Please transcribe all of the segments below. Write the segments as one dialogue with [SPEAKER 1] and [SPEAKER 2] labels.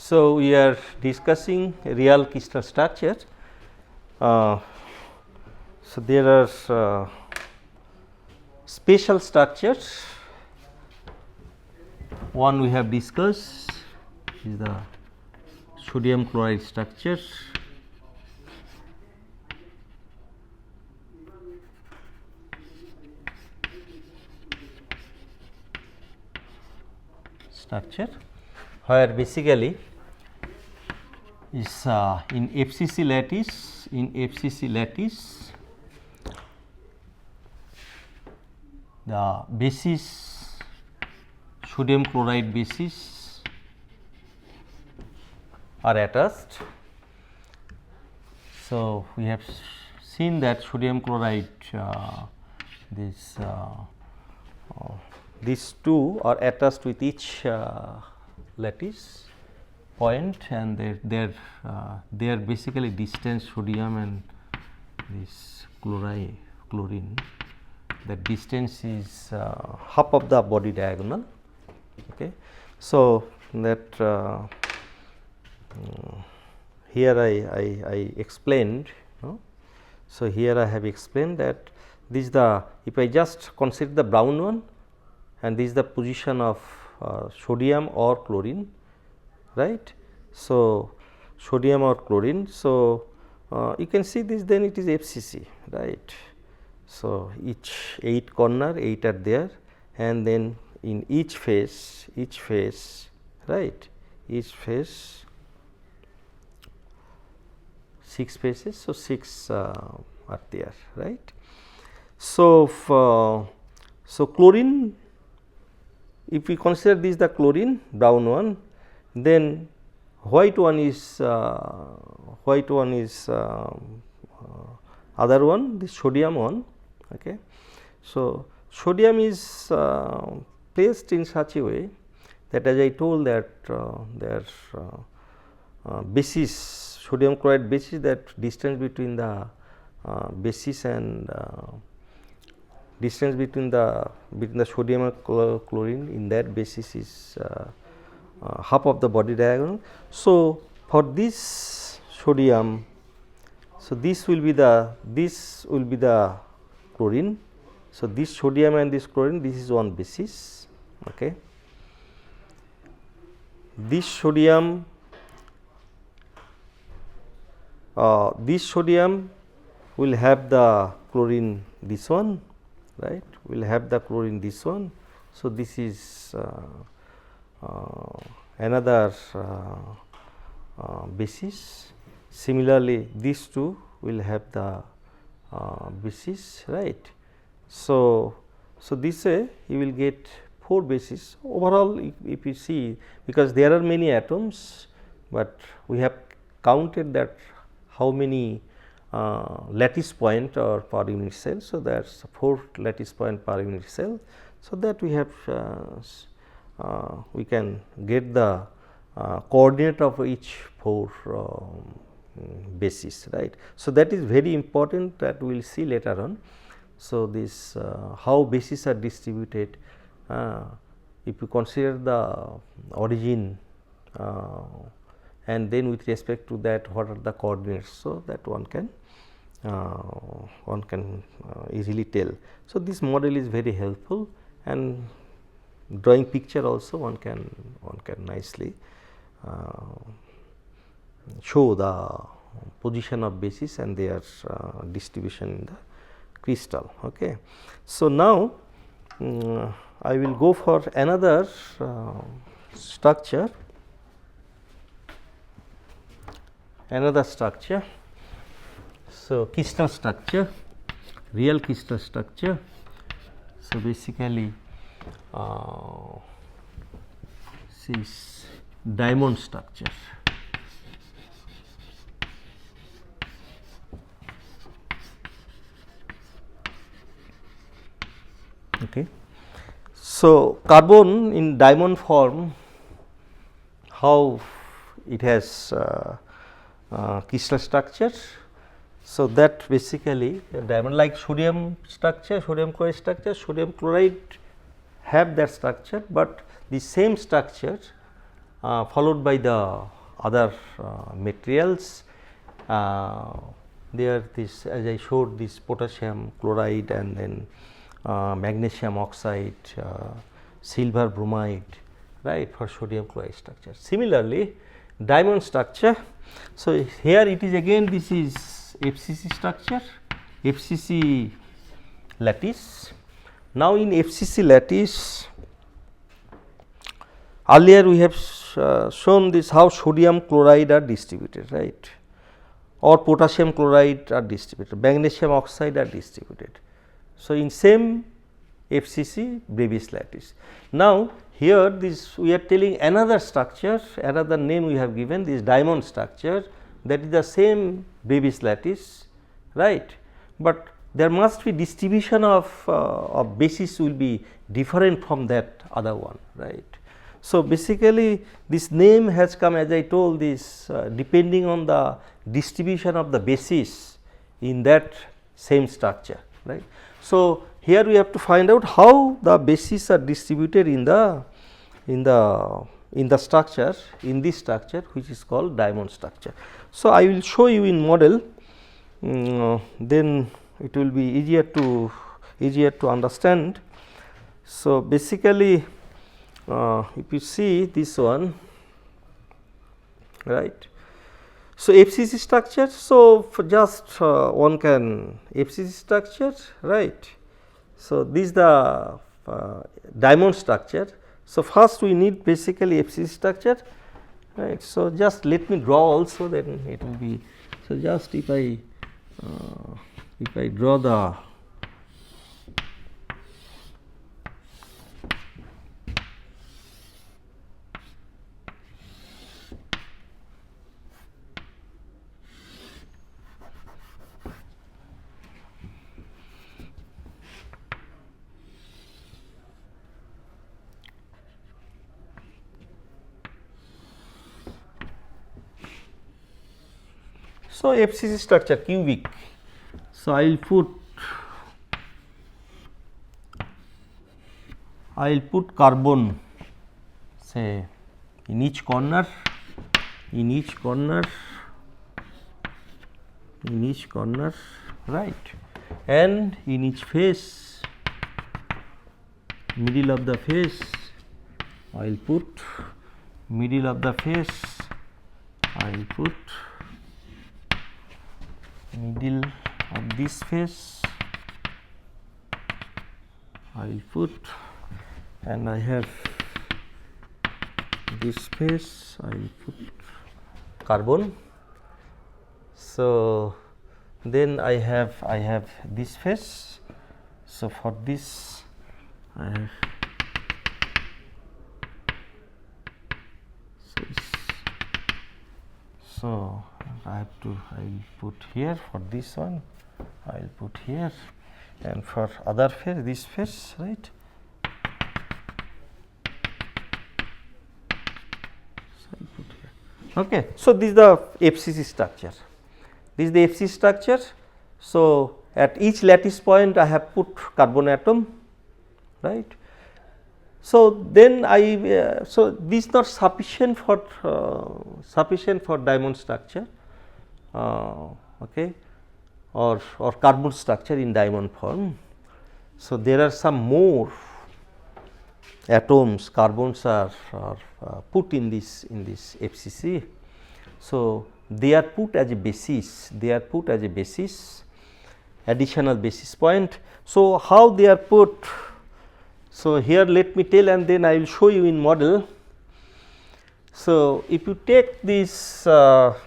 [SPEAKER 1] So, we are discussing real crystal structure. So, there are special structures. One we have discussed is the sodium chloride structure. Where basically is in FCC lattice the basis sodium chloride bases are attached. So, we have seen that sodium chloride these two are attached with each lattice point, and they are basically distant sodium and this chlorine. The distance is half of the body diagonal. Okay. So, that here I explained. So, here I have explained that this is the, if I just consider the brown one, and this is the position of sodium or chlorine, right. So, sodium or chlorine. So, you can see this, then it is FCC, right. So, each 8 corner 8 are there, and then in each face right, each face 6 faces. So, 6 are there, right. So, so chlorine, if we consider this the chlorine brown one, then white one is other one, this sodium one. Okay. So, sodium is placed in such a way that, as I told, that their basis sodium chloride basis, that distance between the basis and distance between the sodium and chlorine in that basis is half of the body diagonal. So, for this sodium, so this will be the chlorine. So, this sodium and this chlorine, this is one basis. Okay. This sodium will have the chlorine this one, right, will have the chlorine this one. So, this is another basis. Similarly, these two will have the basis, right. So, this way you will get 4 bases overall. If you see, because there are many atoms, but we have counted that how many lattice point or per unit cell. So, that is 4 lattice point per unit cell. So, that we have we can get the coordinate of each 4 bases, right. So, that is very important, that we will see later on. So, this how bases are distributed, if you consider the origin and then with respect to that what are the coordinates. So, that one can easily tell. So, this model is very helpful, and drawing picture also one can nicely show the position of bases and their distribution in the crystal. Okay. So, now I will go for another structure. So, crystal structure, real crystal structure. So, basically this is diamond structure. Okay. So, carbon in diamond form, how it has crystal structure. So, that basically a diamond like sodium structure, sodium chloride structure, sodium chloride have that structure, but the same structure followed by the other materials. There this, as I showed, this potassium chloride and then magnesium oxide, silver bromide, right, for sodium chloride structure. Similarly, diamond structure. So, here it is again, this is FCC structure, FCC lattice. Now, in FCC lattice, earlier we have shown this how sodium chloride are distributed, right, or potassium chloride are distributed, magnesium oxide are distributed. So, in same FCC Brevis lattice. Now, here this we are telling another structure, another name we have given, this diamond structure, that is the same Brevis lattice, right, but there must be distribution of basis will be different from that other one, right. So, basically this name has come, as I told, this depending on the distribution of the basis in that same structure, right. So, here we have to find out how the bases are distributed in the structure, in this structure which is called diamond structure. So, I will show you in model, then it will be easier to understand. So, basically if you see this one, right. So, FCC structure. So, for just one can FCC structure, right. So, this is the diamond structure. So, first we need basically FCC structure, right. So, just let me draw also, then it will be. So, just if I draw the so, FCC structure cubic. So, I will carbon say in each corner, right, and in each face, middle of the face, I will put middle of the face, I will put middle of this face, I will put, and I have this face, I will put carbon. So, then I have this face. So, for this I have so I will put here, for this one I will put here, and for other face, this face, right. So, I will put here. Okay. So, this is the FCC structure. This is the FCC structure. So, at each lattice point I have put carbon atom, right. So, then so this is not sufficient for diamond structure, okay, or carbon structure in diamond form. So, there are some more atoms, carbons are put in this FCC. So, they are put as a basis, additional basis point. So, how they are put? So, here let me tell, and then I will show you in model. So, if you take this, so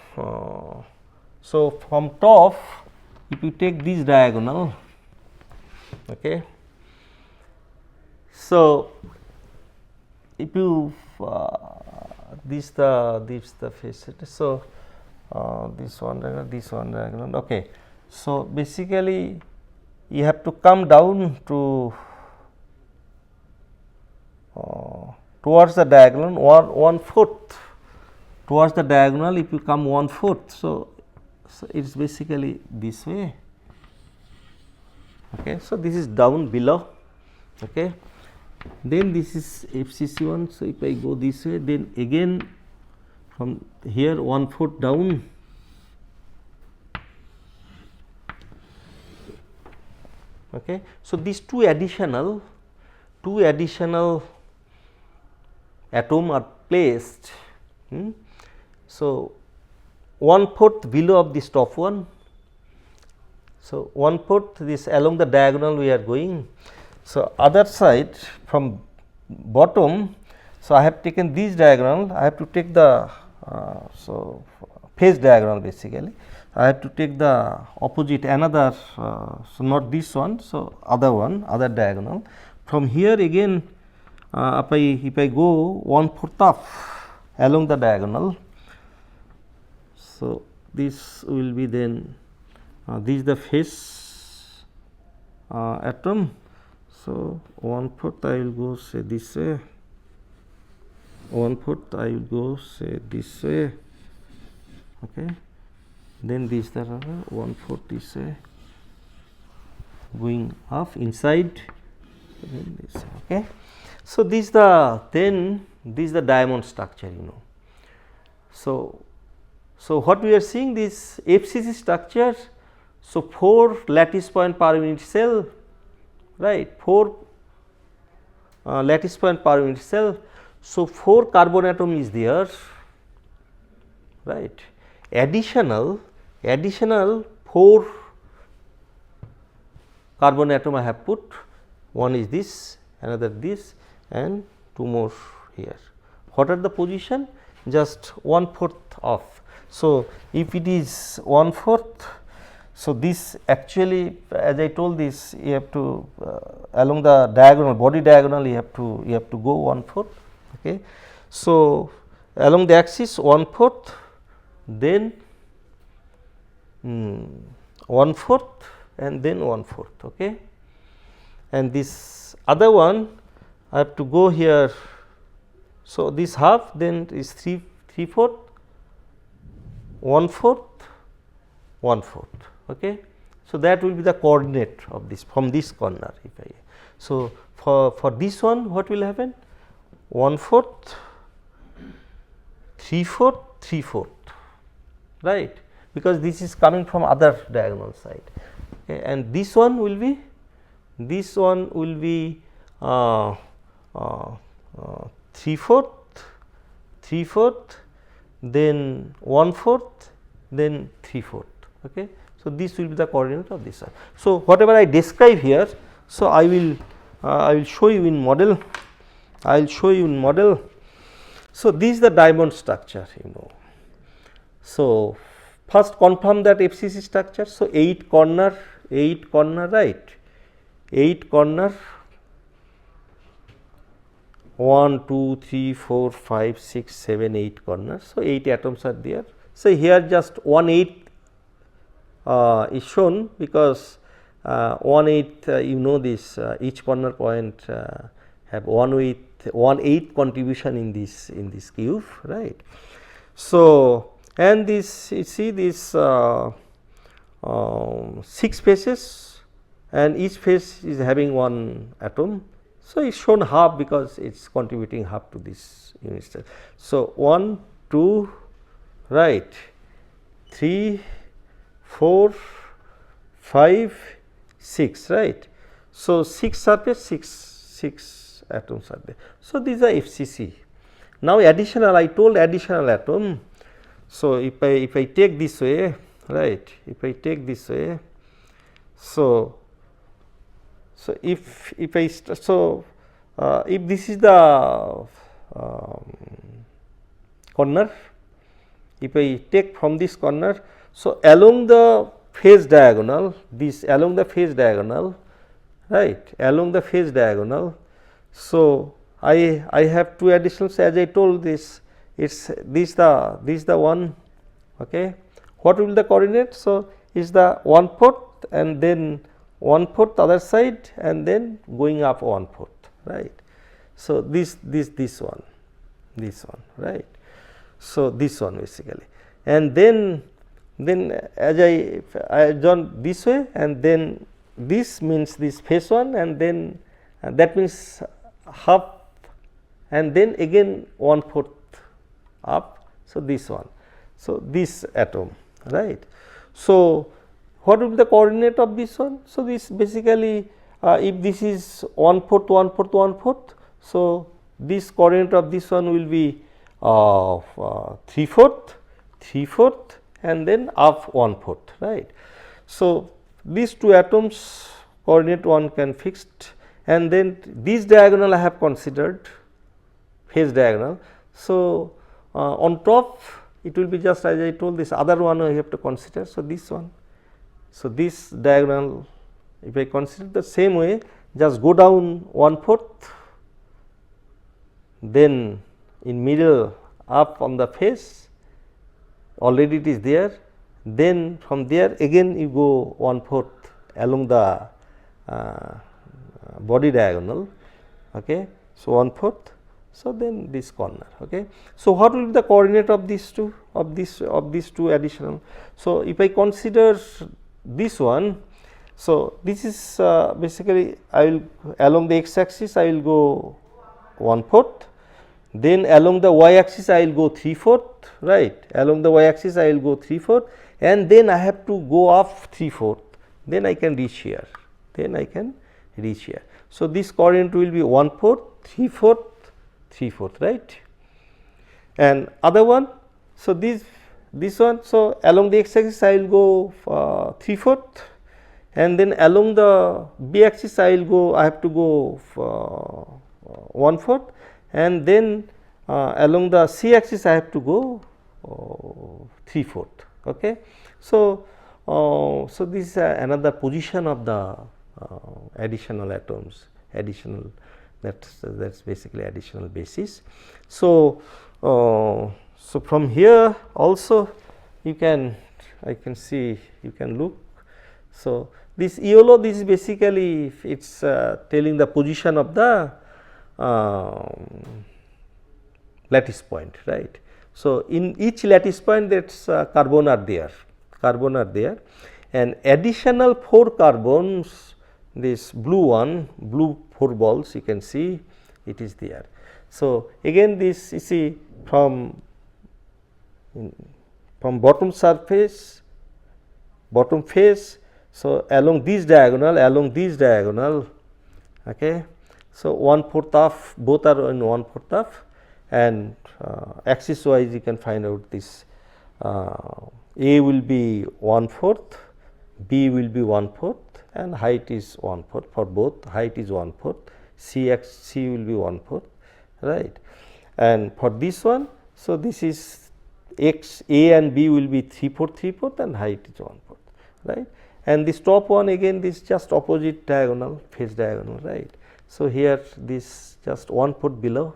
[SPEAKER 1] from top, if you take this diagonal, okay. So, if you this the face. So, this one diagonal, okay. So, basically you have to come down to towards the diagonal, or 1/4 towards the diagonal. If you come 1/4, so it is basically this way, okay. So, this is down below, okay. Then this is FCC one. So, if I go this way, then again from here 1/4 down, okay. So, these two additional atom are placed. So, 1/4 below of this top one. So, 1/4 this along the diagonal we are going. So, other side from bottom. So, I have taken this diagonal, I have to take the phase diagonal basically. I have to take the opposite another, so not this one, so other diagonal. From here again if I go 1/4 up along the diagonal. So, this will be then this is the phase atom. So, 1/4 I will go say this way, 1/4 I will go say this way, okay. Then this the 1/4 this way going up inside, then this, okay. So, this is the diamond structure, So, what we are seeing this FCC structure. So, 4 lattice point per unit cell, right, 4 lattice point per unit cell. So, 4 carbon atom is there, right. Additional 4 carbon atom I have put, one is this, another this, and 2 more here. What are the position? Just 1/4 off. So, if it is 1/4, so this actually, as I told this, you have to along the diagonal, body diagonal, you have to go 1/4, okay. So, along the axis 1/4, then 1/4 and then 1/4, okay. And this other one I have to go here. So, this half then is 3/4, 1/4, 1/4, okay. So, that will be the coordinate of this from this corner. So, for this one what will happen? 1/4, 3/4, 3/4, right, because this is coming from other diagonal side, okay. And this one will be 3/4, 3/4, then 1/4, then 3/4, okay. So, this will be the coordinate of this one. So, whatever I describe here, so I will show you in model. So, this is the diamond structure, So, first confirm that FCC structure. So, 8 corner, right, 8 corner, 1, 2, 3, 4, 5, 6, 7, 8 corners. So, 8 atoms are there. So, here just 1/8 is shown, because 1/8 this each corner point have 1/8 contribution in this cube, right. So, and this you see this 6 faces, and each face is having 1 atom. So, it is shown half because it is contributing half to this unit cell. So, 1, 2, right, 3, 4, 5, 6, right. So, 6 surface, 6 atoms are there. So, these are FCC. Now, additional, I told additional atom. So, if I take this way, right, if I take this way, so if this is the corner, if I take from this corner, so along the phase diagonal, right, along the phase diagonal. So, I have 2 additional, as I told this, this the one, okay. What will be the coordinate? So, is the 1/4 and then 1/4 other side, and then going up 1/4, right. So, this one, right. So, this one basically, and then as I done this way, and then this means this phase 1, and then that means half, and then again 1/4 up. So, this one. So, this atom, right. So, what will be the coordinate of this one? So, this basically if this is 1/4, 1/4, 1/4. So, this coordinate of this one will be 3/4, 3/4 and then up 1/4, right. So, these two atoms coordinate one can fixed, and then this diagonal I have considered phase diagonal. So, on top it will be just as I told, this other one I have to consider. So, this one. So, this diagonal if I consider the same way, just go down 1/4, then in middle up on the face, already it is there, then from there again you go 1/4 along the body diagonal. Okay. So, 1/4. So, then this corner. Okay. So, what will be the coordinate of these two, of these two additional? So, if I consider this one, so this is basically I will along the x axis I will go 1/4, then along the y axis I will go 3/4, right. Along the y axis I will go 3/4, and then I have to go up 3/4, then I can reach here, So, this coordinate will be 1/4, 3/4, 3/4, right. And other one, so this one, so along the x axis I will go 3/4, and then along the b axis I will go, I have to go 1/4, and then along the c axis I have to go 3/4. Okay. So, so this is another position of the additional atoms, that's basically additional basis. So, so from here also you can, I can see, you can look. So, this YOLO, this is basically it is telling the position of the lattice point, right. So, in each lattice point that is carbon are there, and additional 4 carbons, this blue one, blue 4 balls you can see it is there. So, again this you see from bottom surface, bottom face. So, along this diagonal, okay. So, 1/4 of both are in 1/4 of, and axis wise you can find out this A will be 1/4, B will be 1/4, and height is 1/4 for both, height is 1/4, C will be 1/4, right. And for this one, so this is x, A and B will be 3/4, 3/4, and height is 1/4, right. And this top one again, this just opposite diagonal, phase diagonal, right. So, here this just 1/4 below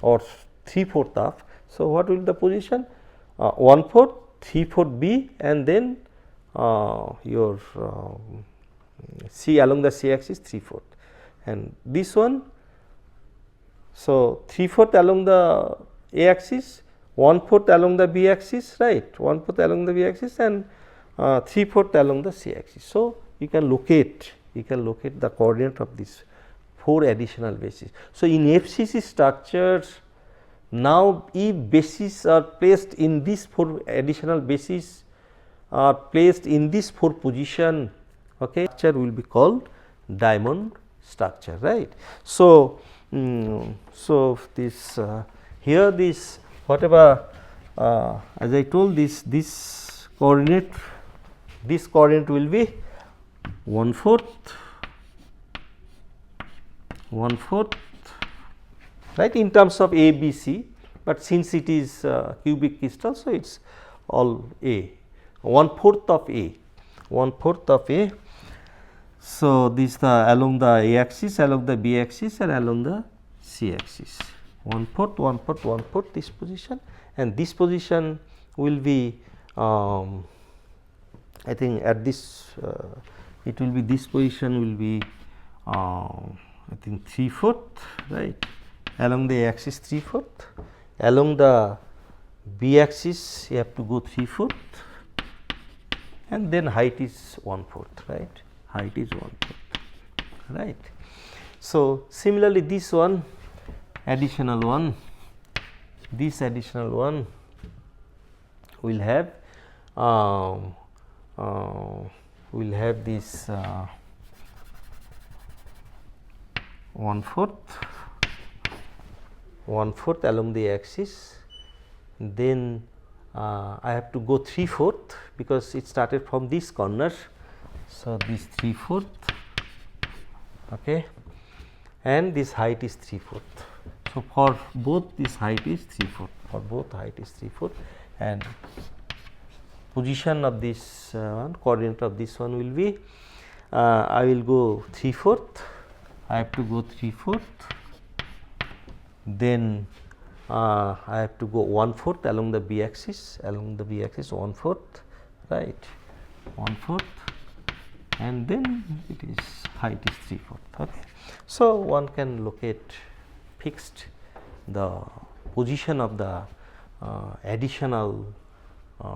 [SPEAKER 1] or 3/4 of. So, what will be the position? 1/4, 3/4 B, and then your C along the C axis 3/4, and this one. So, 3/4 along the A axis, 1/4 along the B axis, right, 1/4 along the B axis, and 3/4 along the C axis. So, you can locate the coordinate of these 4 additional bases. So, in FCC structures, now if bases are placed in these 4 additional bases are placed in this 4 position, okay, structure will be called diamond structure, right. So, so this here this whatever as I told, this coordinate will be 1/4, 1/4, right, in terms of A, B, C, but since it is cubic crystal, so it is all A, 1/4 of A, 1/4 of A. So, this the along the A axis, along the B axis, and along the C axis, 1/4, 1/4, 1/4 this position, and this position will be I think at this it will be, this position will be I think 3/4, right, along the axis 3/4, along the B axis you have to go 3/4, and then height is 1/4, right, height is 1/4, right. So, similarly this one, additional one, this additional one, we will have this 1/4 along the axis, then I have to go 3/4 because it started from this corner. So, this 3/4, okay, and this height is 3/4. So, for both this height is 3/4, for both height is 3/4, and position of this one, coordinate of this one will be I will go 3/4, I have to go 3/4, then I have to go 1/4 along the b axis, 1/4, right, 1/4, and then it is height is 3/4. Okay. So, one can locate fixed the position of the additional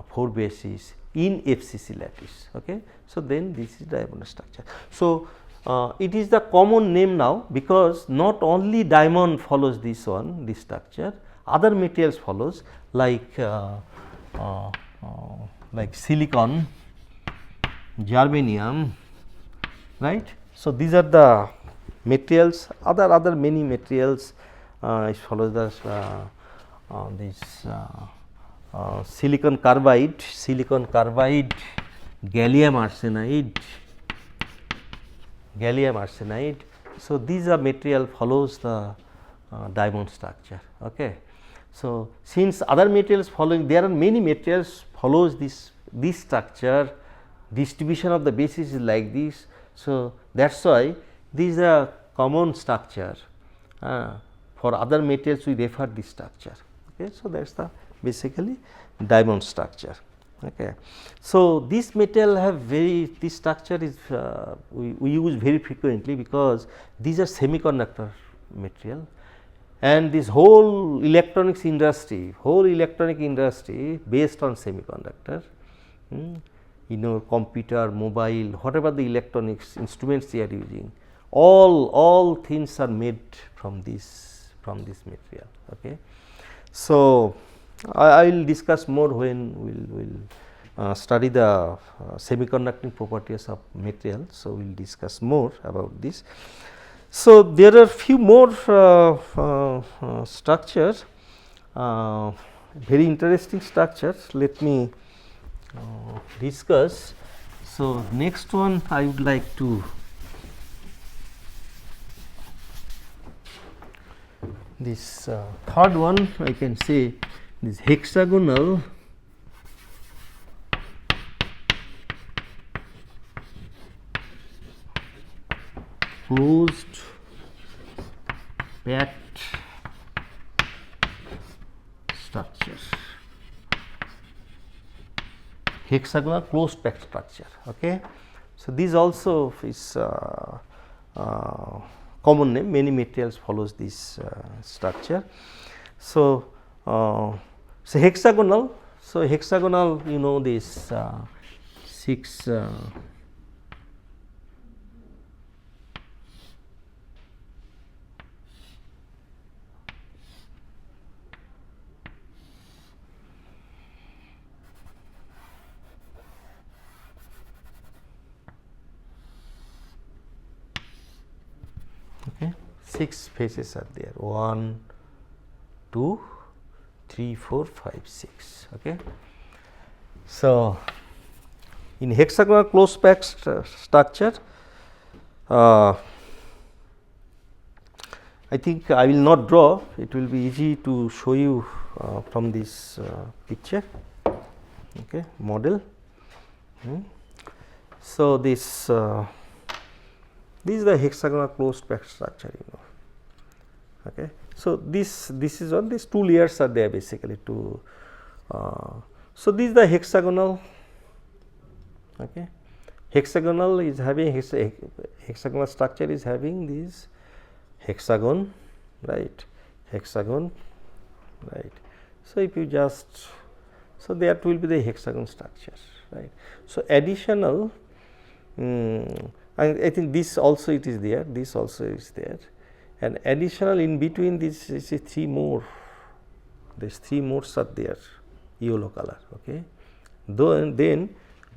[SPEAKER 1] 4 bases in FCC lattice. Okay. So, then this is diamond structure. So, it is the common name now, because not only diamond follows this one, this structure, other materials follows like silicon, germanium, right. So, these are the materials, other many materials it follows the silicon carbide, gallium arsenide. So, these are material follows the diamond structure. Okay. So, since other materials following, there are many materials follows this structure, distribution of the bases is like this. So, that is why this is a common structure. For other materials we refer this structure. Okay. So, that is the basically diamond structure. Okay. So, this material have this structure is we use very frequently, because these are semiconductor material, and this whole electronic industry based on semiconductor. Computer, mobile, whatever the electronics instruments they are using, all things are made from this material. Okay. So, I will discuss more when we will study the semiconducting properties of material. So, we will discuss more about this. So, there are few more structures, very interesting structures. Let me discuss. So, next one I would like to this third one, I can say this hexagonal closed packed structure. Hexagonal closed packed structure. Okay. So, this also is common name, many materials follows this structure. So, hexagonal. So, hexagonal, this 6 6 faces are there, 1, 2, 3, 4, 5, 6. Okay. So, in hexagonal closed packed structure, I think I will not draw, it will be easy to show you from this picture, okay, model. So, this is the hexagonal closed packed structure, Okay. So, this is on these 2 layers are there basically to. So, this is the hexagonal. Okay. Hexagonal is having hexagonal structure is having this hexagon, right? Hexagon, right? So, if you just that will be the hexagon structure, right? So, additional. I think this also it is there, this also is there, and additional in between this is 3 more, these 3 more are there yellow color. Okay. Then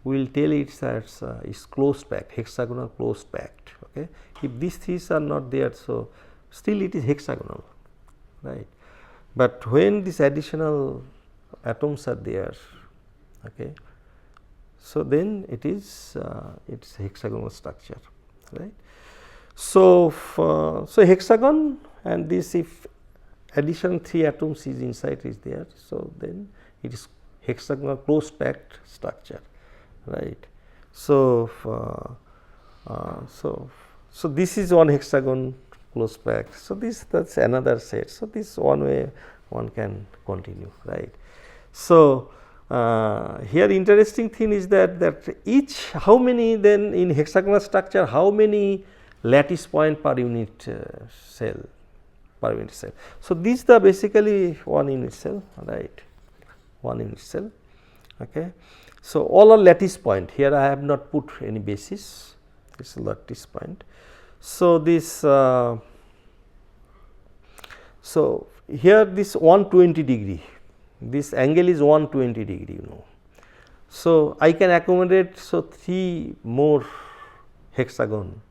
[SPEAKER 1] we will tell it's closed packed, hexagonal closed packed. Okay. If these things are not there, so still it is hexagonal, right. But when these additional atoms are there, okay, so then it is it's hexagonal structure, right. So, so hexagon, and this, if addition 3 atoms is inside is there, so then it is hexagonal close packed structure, right. So, so this is one hexagon close packed. So, that's another set. So, this one way one can continue, right. So, here interesting thing is that each, how many then in hexagonal structure, how many lattice point per unit cell, per unit cell. So, these are basically one unit cell, right, one unit cell. Okay. So, all are lattice point. Here I have not put any basis, this is lattice point. So, this so here this 120 degree, this angle is 120 degree, you know. So, I can accommodate, so 3 more hexagon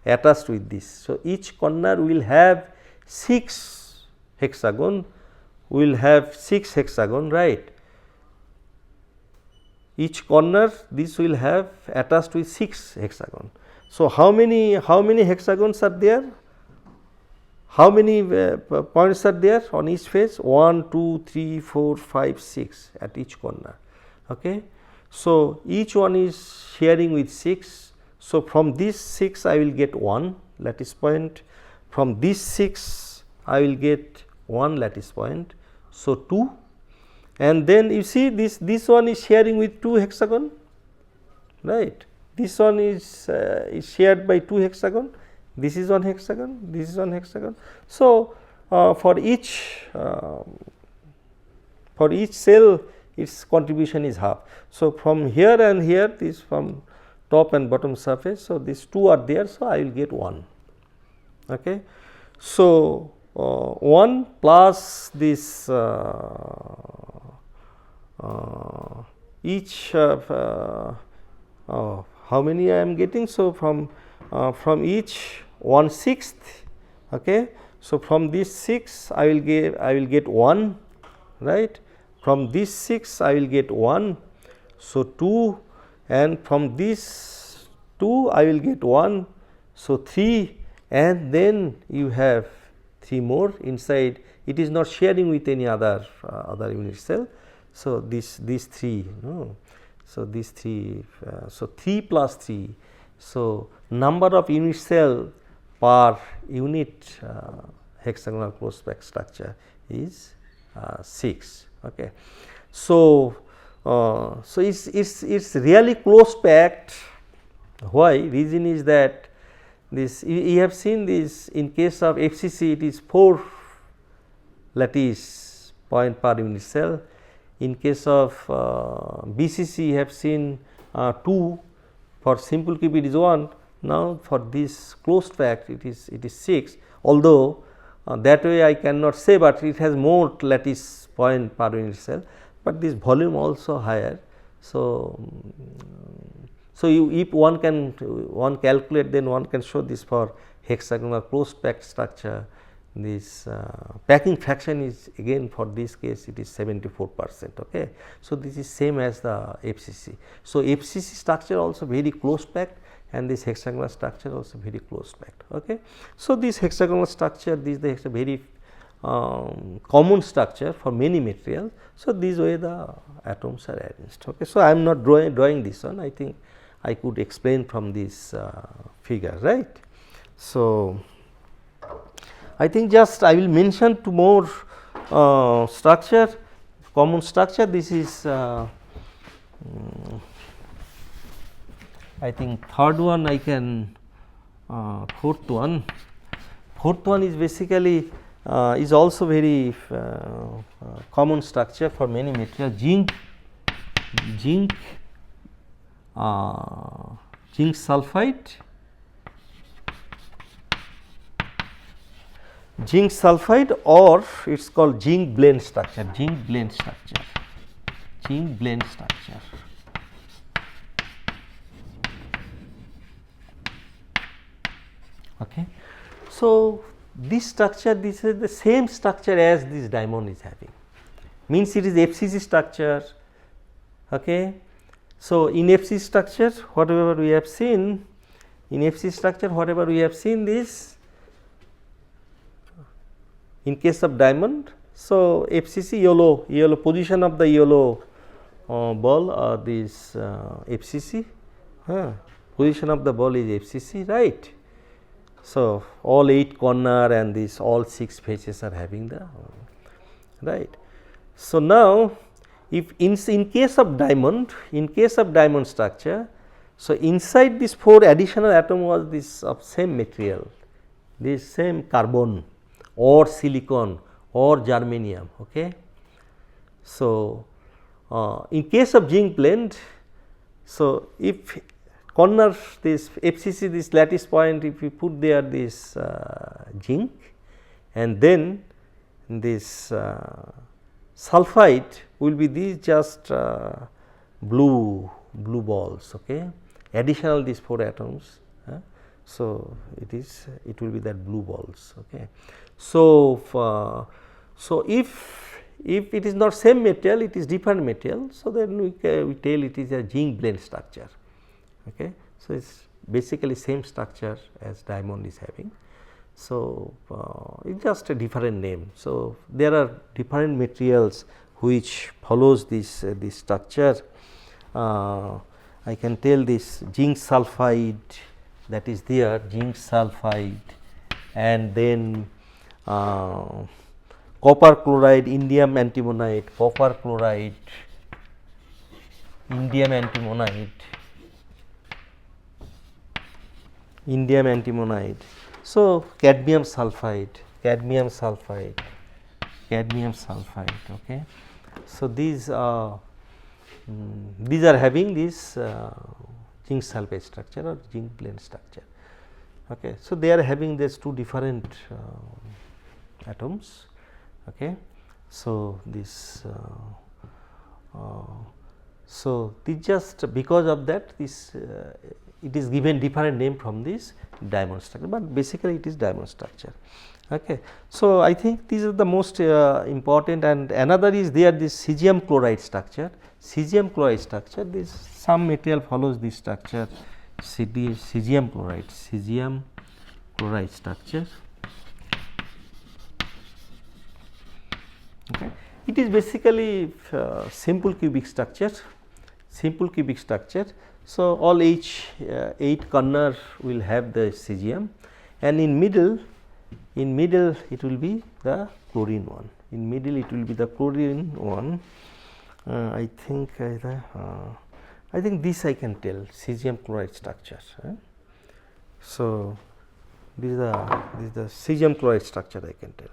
[SPEAKER 1] attached with this. So, each corner will have 6 hexagon, will have 6 hexagon, right. Each corner this will have attached with 6 hexagon. So, how many hexagons are there? How many points are there on each face? 1, 2, 3, 4, 5, 6 at each corner. Okay. So, each one is sharing with 6. So, from this 6 I will get 1 lattice point, from this 6 I will get 1 lattice point. So, 2, and then you see this one is sharing with 2 hexagon, right. This one is shared by 2 hexagon, this is 1 hexagon, this is 1 hexagon. So, for each cell its contribution is half. So, from here and here, this from top and bottom surface. So, these 2 are there. So, I will get 1. Okay. So, 1 plus this each how many I am getting. So, from each 1/6. Okay. So, from this 6 I will get 1, right. From this 6 I will get 1. So, 2, and from this 2 I will get 1. So, 3, and then you have 3 more inside, it is not sharing with any other unit cell. So, these 3, no. So, these 3, so 3 plus 3. So, number of unit cell per unit hexagonal close packed structure is 6. Okay. So, so it's really close packed. Why? Reason is that this you have seen this in case of FCC, it is 4 lattice point per unit cell. In case of BCC, you have seen 2, for simple cube it is 1. Now, for this closed packed it is 6, although that way I cannot say, but it has more lattice point per unit cell, but this volume also higher. So, if one calculate, then one can show this for hexagonal closed packed structure. This packing fraction is again for this case it is 74%. Okay. So, this is same as the FCC. So, FCC structure also very close packed, and this hexagonal structure also very close packed. Okay. So, this hexagonal structure, this is a very common structure for many materials. So, this way the atoms are arranged. Okay. So, I am not drawing this one, I think I could explain from this figure, right. So, I think just I will mention 2 more structure, common structure. This is I think third one I can, fourth one. Fourth one is basically is also very common structure for many materials. Zinc sulfide, or it is called zinc blende structure, zinc blende structure. Okay. So, this structure, this is the same structure as this diamond is having, means it is FCC structure. Okay. So, in FC structure whatever we have seen, in FC structure whatever we have seen this in case of diamond. So, FCC yellow position of the yellow ball or this FCC, position of the ball is FCC, right. So, all 8 corner and this all 6 faces are having the right. So, now if in case of diamond structure, so inside this 4 additional atom was this of same material, this same carbon or silicon or germanium. Okay. So, in case of zinc blende, so if corner this FCC, this lattice point, if you put there this zinc and then this sulphide will be these just blue balls. Okay. Additional these 4 atoms. So, it will be that blue balls. Okay. So, so if it is not same material, it is different material. So, then we tell it is a zinc blende structure. Okay. So, it is basically same structure as diamond is having. So, it is just a different name. So, there are different materials which follows this structure. I can tell this zinc sulphide, that is there, zinc sulphide, and then copper chloride, indium antimonide, copper chloride, indium antimonide. So, cadmium sulphide. Okay. So, these are having this zinc sulphide structure or zinc blende structure. Okay. So, they are having these 2 different atoms. Okay. So, this so this just because of that this it is given different name from this diamond structure, but basically it is diamond structure. Okay. So, I think these are the most important, and another is there this cesium chloride structure. Cesium chloride structure, this some material follows this structure, cesium chloride structure. Okay. It is basically simple cubic structure. So, all each 8 corner will have the cesium, and in middle it will be the chlorine one. I think this I can tell cesium chloride structure. So, this is the cesium chloride structure I can tell.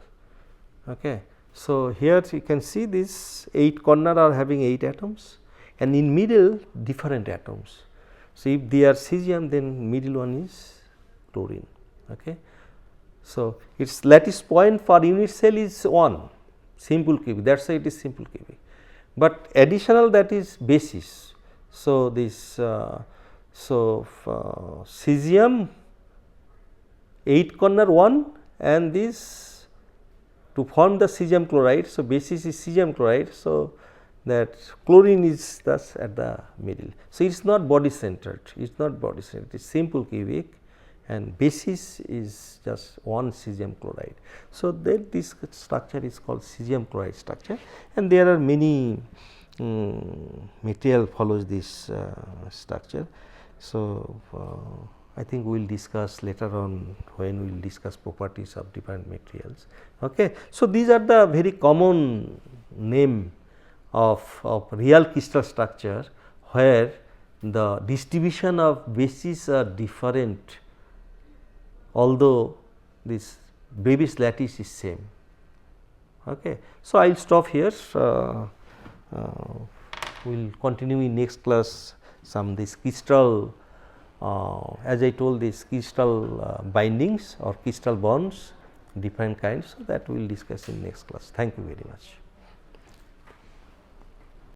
[SPEAKER 1] Okay. So, here you can see this 8 corner are having 8 atoms, and in middle different atoms. So, if they are cesium, then middle one is chlorine. Okay. So, its lattice point for unit cell is 1 simple cubic, that is why it is simple cubic, but additional that is basis. So, this cesium 8 corner 1 and this to form the cesium chloride. So, basis is cesium chloride. So, that chlorine is thus at the middle. So, it is not body centered, it is simple cubic, and basis is just 1 cesium chloride. So, then this structure is called cesium chloride structure, and there are many material follows this structure. So, I think we will discuss later on when we will discuss properties of different materials. Okay. So, these are the very common name of real crystal structure, where the distribution of bases are different, although this Brevis lattice is same. Okay. So, I will stop here. We will continue in next class some this crystal, as I told, this crystal bindings or crystal bonds, different kinds. So, that we will discuss in next class. Thank you very much.